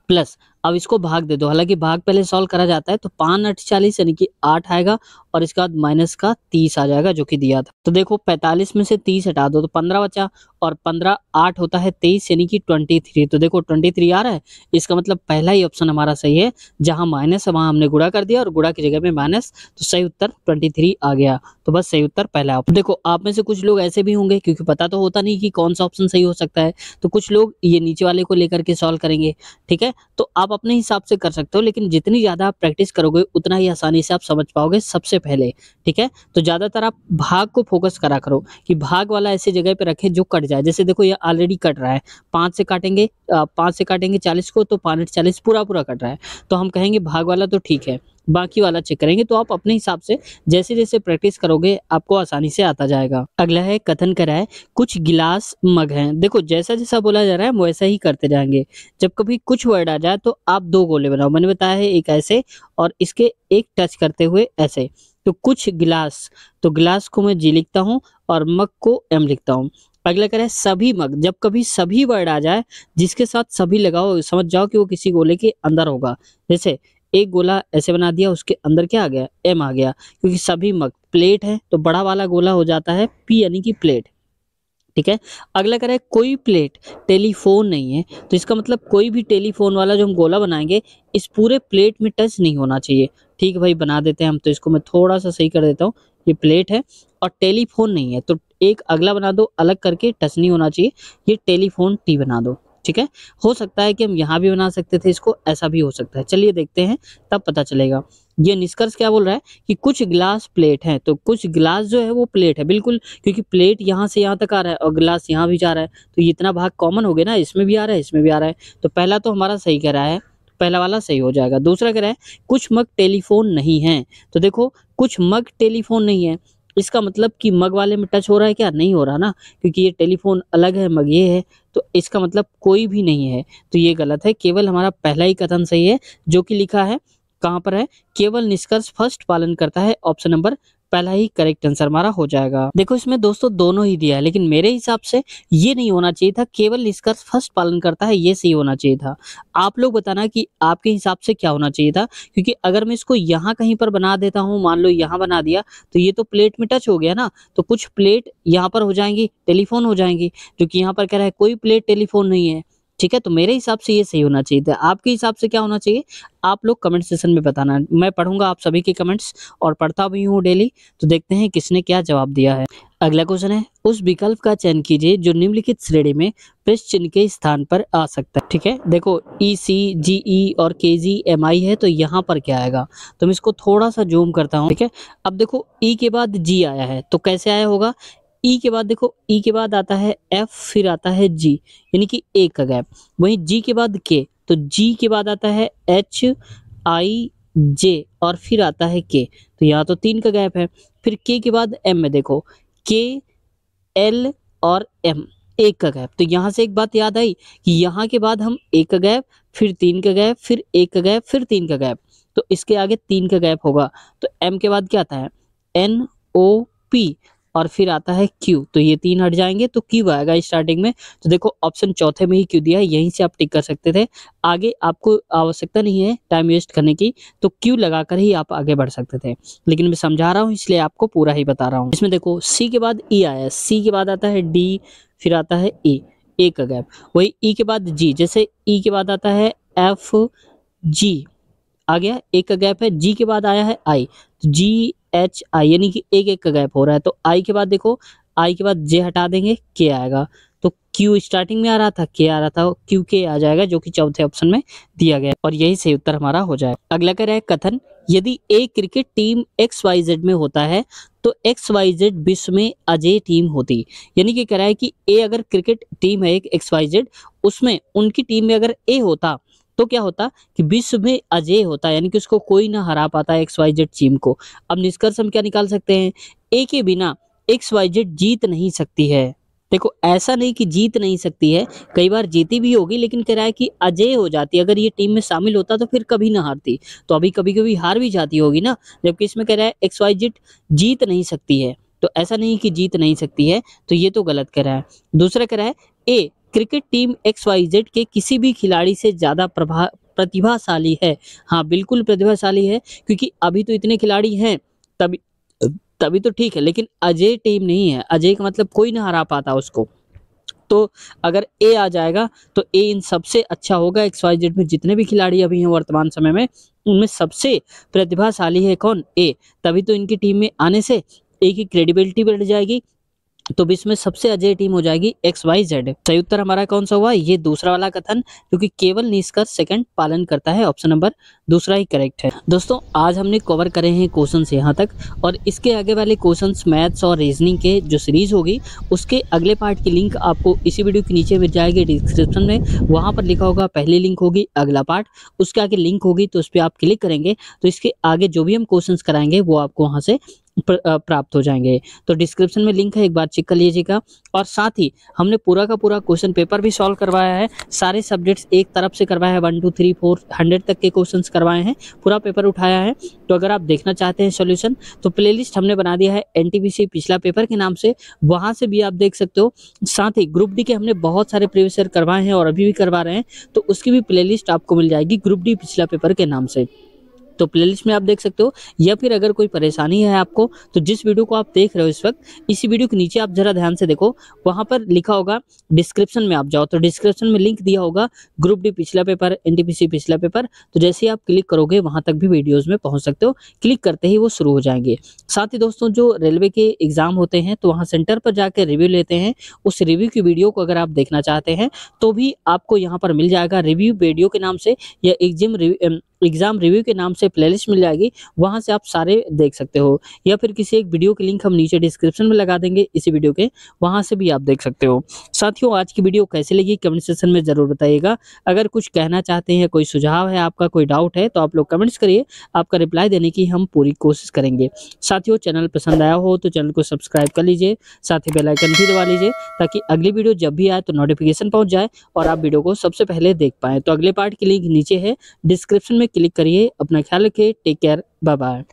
प्लस अब इसको भाग दे दो, हालांकि भाग पहले सॉल्व करा जाता है, तो 5 8 40 यानी कि 8 आएगा, और इसके बाद माइनस का 30 आ जाएगा जो कि दिया था। तो देखो 45 में से 30 हटा दो तो 15 बचा, और 15 8 होता है 23 यानी कि 23। तो देखो 23 आ रहा है, इसका मतलब पहला ही ऑप्शन हमारा सही है, जहां माइनस है वहां हमने गुणा कर दिया और गुणा की जगह में माइनस, तो सही उत्तर 23 आ गया। तो बस सही उत्तर पहला। देखो आप में से कुछ लोग ऐसे भी होंगे, क्योंकि पता तो होता नहीं कि कौन सा ऑप्शन सही हो सकता है, तो कुछ लोग ये नीचे वाले को लेकर के सॉल्व करेंगे, ठीक है, तो आप अपने हिसाब से कर सकते हो, लेकिन जितनी ज्यादा आप प्रैक्टिस करोगे उतना ही आसानी से आप समझ पाओगे सबसे पहले, ठीक है। तो ज्यादातर आप भाग को फोकस करा करो, कि भाग वाला ऐसी जगह पे रखें जो कट जाए। जैसे देखो ये ऑलरेडी कट रहा है, 5 से काटेंगे 40 को, तो 5 40 पूरा पूरा कट रहा है, तो हम कहेंगे भाग वाला तो ठीक है, बाकी वाला चेक करेंगे। तो आप अपने हिसाब से जैसे जैसे प्रैक्टिस करोगे आपको आसानी से आता जाएगा। अगला है, कथन करा है कुछ गिलास मग हैं। देखो जैसा जैसा बोला जा रहा है वैसा ही करते जाएंगे, जब कभी कुछ वर्ड आ जाए तो आप 2 गोले बनाओ। मैंने बताया है, एक ऐसे और इसके एक टच करते हुए ऐसे। तो कुछ गिलास, तो गिलास को मैं जी लिखता हूँ और मग को एम लिखता हूँ। अगला कह रहा है सभी मग, जब कभी सभी वर्ड आ जाए जिसके साथ सभी लगाओ, समझ जाओ कि वो किसी गोले के अंदर होगा। जैसे एक गोला ऐसे बना दिया, उसके अंदर क्या आ गया, एम आ गया, क्योंकि सभी मग। प्लेट है तो बड़ा वाला गोला हो जाता है पी यानी कि प्लेट, ठीक है। अगला कह रहा है कोई प्लेट टेलीफोन नहीं है, तो इसका मतलब कोई भी टेलीफोन वाला जो हम गोला बनाएंगे इस पूरे प्लेट में टच नहीं होना चाहिए। ठीक है भाई, बना देते हैं हम, तो इसको मैं थोड़ा सा सही कर देता हूँ। ये प्लेट है और टेलीफोन नहीं है, तो एक अगला बना दो अलग करके, टच नहीं होना चाहिए, ये टेलीफोन टी बना दो, ठीक है। हो सकता है कि हम यहाँ भी बना सकते थे इसको, ऐसा भी हो सकता है, चलिए देखते हैं तब पता चलेगा। ये निष्कर्ष क्या बोल रहा है कि कुछ गिलास प्लेट हैं, तो कुछ गिलास जो है वो प्लेट है बिल्कुल, क्योंकि प्लेट यहाँ से यहाँ तक आ रहा है और गिलास यहाँ भी जा रहा है, तो ये इतना भाग कॉमन हो गया ना, इसमें भी आ रहा है इसमें भी आ रहा है। तो पहला तो हमारा सही कह रहा है, पहला वाला सही हो जाएगा। दूसरा कह रहा है कुछ मग टेलीफोन नहीं है, तो देखो कुछ मग टेलीफोन नहीं है, इसका मतलब कि मग वाले में टच हो रहा है क्या, नहीं हो रहा ना, क्योंकि ये टेलीफोन अलग है, मग ये है, तो इसका मतलब कोई भी नहीं है, तो ये गलत है। केवल हमारा पहला ही कथन सही है, जो कि लिखा है कहाँ पर है, केवल निष्कर्ष फर्स्ट पालन करता है, ऑप्शन नंबर पहला ही करेक्ट आंसर हमारा हो जाएगा। देखो इसमें दोस्तों दोनों ही दिया है, लेकिन मेरे हिसाब से ये नहीं होना चाहिए था, केवल निष्कर्ष फर्स्ट पालन करता है ये सही होना चाहिए था। आप लोग बताना कि आपके हिसाब से क्या होना चाहिए था, क्योंकि अगर मैं इसको यहाँ कहीं पर बना देता हूँ, मान लो यहाँ बना दिया, तो ये तो प्लेट में टच हो गया ना, तो कुछ प्लेट यहाँ पर हो जाएंगी टेलीफोन हो जाएंगी, जो कि यहाँ पर कह रहा है कोई प्लेट टेलीफोन नहीं है, ठीक है, तो मेरे हिसाब से ये सही होना चाहिए था। आपके हिसाब से क्या होना चाहिए, आप लोग कमेंट सेशन में बताना। मैं पढ़ूंगा आप सभी के कमेंट्स और पढ़ता भी हूँ डेली। तो देखते हैं किसने क्या जवाब दिया है। अगला क्वेश्चन है, उस विकल्प का चयन कीजिए जो निम्नलिखित श्रेणी में प्लस चिन्ह के स्थान पर आ सकता है। ठीक है, देखो ECGE और KGMI है, तो यहाँ पर क्या आएगा, तो मैं इसको थोड़ा सा जूम करता हूँ। ठीक है, अब देखो E के बाद G आया है, तो कैसे आया होगा, E के बाद देखो, E के बाद आता है F, फिर आता है G, यानी कि A का गैप। वहीं G के बाद K, तो G के बाद आता है HIJ और फिर आता है K, तो यहाँ तो 3 का गैप है। फिर K के बाद M में देखो KL और M, 1 का गैप। तो यहाँ से एक बात याद आई कि यहाँ के बाद हम 1 का गैप, फिर 3 का गैप, फिर 1 का गैप, फिर 3 का गैप, तो इसके आगे 3 का गैप होगा। तो M के बाद क्या आता है NOP और फिर आता है Q, तो ये 3 हट जाएंगे तो Q आएगा स्टार्टिंग में। तो देखो ऑप्शन चौथे में ही Q दिया है, यहीं से आप टिक कर सकते थे। आगे आपको आवश्यकता नहीं है टाइम वेस्ट करने की, तो Q लगाकर ही आप आगे बढ़ सकते थे, लेकिन मैं समझा रहा हूँ इसलिए आपको पूरा ही बता रहा हूँ। इसमें देखो C के बाद E आया, C के बाद आता है D, फिर आता है E, 1 का गैप। वही E के बाद G, जैसे E के बाद आता है FG, आ गया, 1 का गैप है। G के बाद आया है I, तो GHI, यानी कि 1 का गैप हो रहा है। तो I के बाद देखो, I के बाद J हटा देंगे, K आएगा। तो Q स्टार्टिंग में आ रहा था, K आ रहा था, QK आ जाएगा, जो कि चौथे ऑप्शन में दिया गया, और यही सही उत्तर हमारा हो जाएगा। अगला कह रहा है कथन, यदि A क्रिकेट टीम XYZ में होता है तो XYZ विश्व में अजेय टीम होती। यानी कि कह रहा है कि A अगर क्रिकेट टीम है एक XYZ, उसमें उनकी टीम में अगर A होता तो क्या होता कि विश्व में अजेय होता, यानी कि उसको कोई ना हरा पाता XYZ टीम को। अब निष्कर्ष हम क्या निकाल सकते हैं, A के बिना XYZ जीत नहीं सकती है। देखो ऐसा नहीं कि जीत नहीं सकती है, कई बार जीती भी होगी, लेकिन कह रहा है कि अजेय हो जाती। अगर ये टीम में शामिल होता तो फिर कभी ना हारती, तो अभी कभी कभी हार भी जाती होगी ना, जबकि इसमें कह रहा है XYZ जीत नहीं सकती है, तो ऐसा नहीं कि जीत नहीं सकती है, तो ये तो गलत कह रहा है। दूसरा कह रहा है A क्रिकेट टीम XYZ के किसी भी खिलाड़ी से ज्यादा प्रतिभाशाली है। हाँ बिल्कुल प्रतिभाशाली है, क्योंकि अभी तो इतने खिलाड़ी हैं, तभी तभी तो ठीक है, लेकिन अजय टीम नहीं है। अजय का मतलब कोई ना हरा पाता उसको। तो अगर A आ जाएगा तो A इन सबसे अच्छा होगा। XYZ में जितने भी खिलाड़ी अभी हैं वर्तमान समय में, उनमें सबसे प्रतिभाशाली है कौन, A। तभी तो इनकी टीम में आने से A की क्रेडिबिलिटी बढ़ जाएगी, तो विश्व में सबसे अजय टीम हो जाएगी XYZ। सही उत्तर हमारा कौन सा हुआ, ये दूसरा वाला कथन, क्योंकि केवल निष्कर्ष सेकंड पालन करता है, ऑप्शन नंबर दूसरा ही करेक्ट है। दोस्तों आज हमने कवर करे हैं क्वेश्चंस यहाँ तक, और इसके आगे वाले क्वेश्चंस मैथ्स और रीजनिंग के जो सीरीज होगी उसके अगले पार्ट की लिंक आपको इसी वीडियो के नीचे मिल जाएगी डिस्क्रिप्शन में। वहाँ पर लिखा होगा पहली लिंक होगी अगला पार्ट, उसके आगे लिंक होगी, तो उस पर आप क्लिक करेंगे तो इसके आगे जो भी हम क्वेश्चन कराएंगे वो आपको वहाँ से प्राप्त हो जाएंगे। तो डिस्क्रिप्शन में लिंक है, एक बार चेक कर लीजिएगा। और साथ ही हमने पूरा का पूरा क्वेश्चन पेपर भी सॉल्व करवाया है, सारे सब्जेक्ट्स एक तरफ से करवाया है, 1 2 3 4 100 तक के क्वेश्चंस करवाए हैं, पूरा पेपर उठाया है। तो अगर आप देखना चाहते हैं सॉल्यूशन, तो प्लेलिस्ट हमने बना दिया है NTPC पिछला पेपर के नाम से, वहां से भी आप देख सकते हो। साथ ही ग्रुप डी के हमने बहुत सारे प्रीवियस ईयर करवाए हैं और अभी भी करवा रहे हैं, तो उसकी भी प्लेलिस्ट आपको मिल जाएगी ग्रुप डी पिछला पेपर के नाम से, तो प्लेलिस्ट में आप देख सकते हो। या फिर अगर कोई परेशानी है आपको, तो जिस वीडियो को आप देख रहे हो इस वक्त, इसी वीडियो के नीचे आप जरा ध्यान से देखो, वहां पर लिखा होगा डिस्क्रिप्शन में आप जाओ, तो डिस्क्रिप्शन में लिंक दिया होगा ग्रुप डी पिछला पेपर, NTPC पिछला पेपर, तो जैसे ही आप क्लिक करोगे वहां तक भी वीडियोज में पहुंच सकते हो, क्लिक करते ही वो शुरू हो जाएंगे। साथ ही दोस्तों जो रेलवे के एग्जाम होते हैं तो वहाँ सेंटर पर जाकर रिव्यू लेते हैं, उस रिव्यू की वीडियो को अगर आप देखना चाहते हैं तो भी आपको यहाँ पर मिल जाएगा रिव्यू वीडियो के नाम से, या एग्जाम रिव्यू के नाम से प्लेलिस्ट मिल जाएगी, वहां से आप सारे देख सकते हो। या फिर किसी एक वीडियो की लिंक हम नीचे डिस्क्रिप्शन में लगा देंगे इसी वीडियो के, वहां से भी आप देख सकते हो। साथियों आज की वीडियो कैसी लगी कमेंट सेक्शन में जरूर बताइएगा। अगर कुछ कहना चाहते हैं, कोई सुझाव है आपका, कोई डाउट है, तो आप लोग कमेंट्स करिए, आपका रिप्लाई देने की हम पूरी कोशिश करेंगे। साथियों चैनल पसंद आया हो तो चैनल को सब्सक्राइब कर लीजिए, साथ ही बेल आइकन भी दबा लीजिए, ताकि अगली वीडियो जब भी आए तो नोटिफिकेशन पहुंच जाए और आप वीडियो को सबसे पहले देख पाएं। तो अगले पार्ट की लिंक नीचे है डिस्क्रिप्शन में, क्लिक करिए। अपना ख्याल रखिए, टेक केयर, बाय बाय।